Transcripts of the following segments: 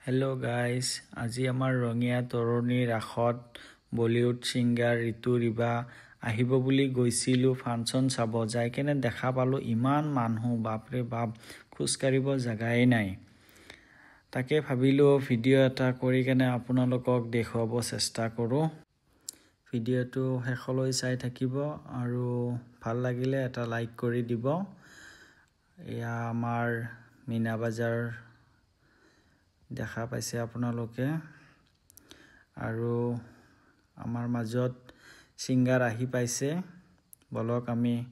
Hello guys, আজি আমাৰ ৰঙিয়া তৰণী ৰাখত Bollywood singer ঋতু ৰিবা আহিব বুলি গৈছিলো ফাংচন চাব যাই কেনে দেখা পালো ইমান মানুহ বাপৰে বাপ খুসকাৰিব জাগাই নাই তাকে ভাবিলো ভিডিও এটা কৰি কেনে আপোনালোকক দেখুৱাব চেষ্টা কৰো ভিডিওটো হেকলৈ চাই থাকিব আৰু ভাল লাগিলে এটা লাইক কৰি দিব এয়া আমাৰ মিনা বাজাৰ দেখা পাইছে আপোনালোকে আৰু আমাৰ মাজত সিঙ্গাৰ আহি পাইছে বলক আমি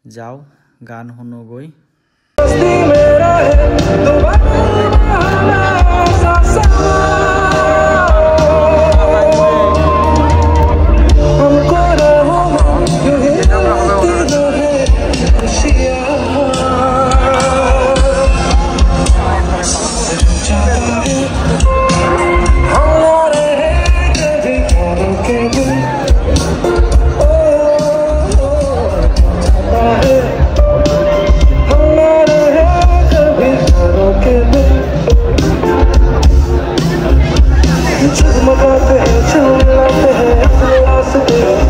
যাও গান শুনোগৈ जगमगाते हैं चलते हैं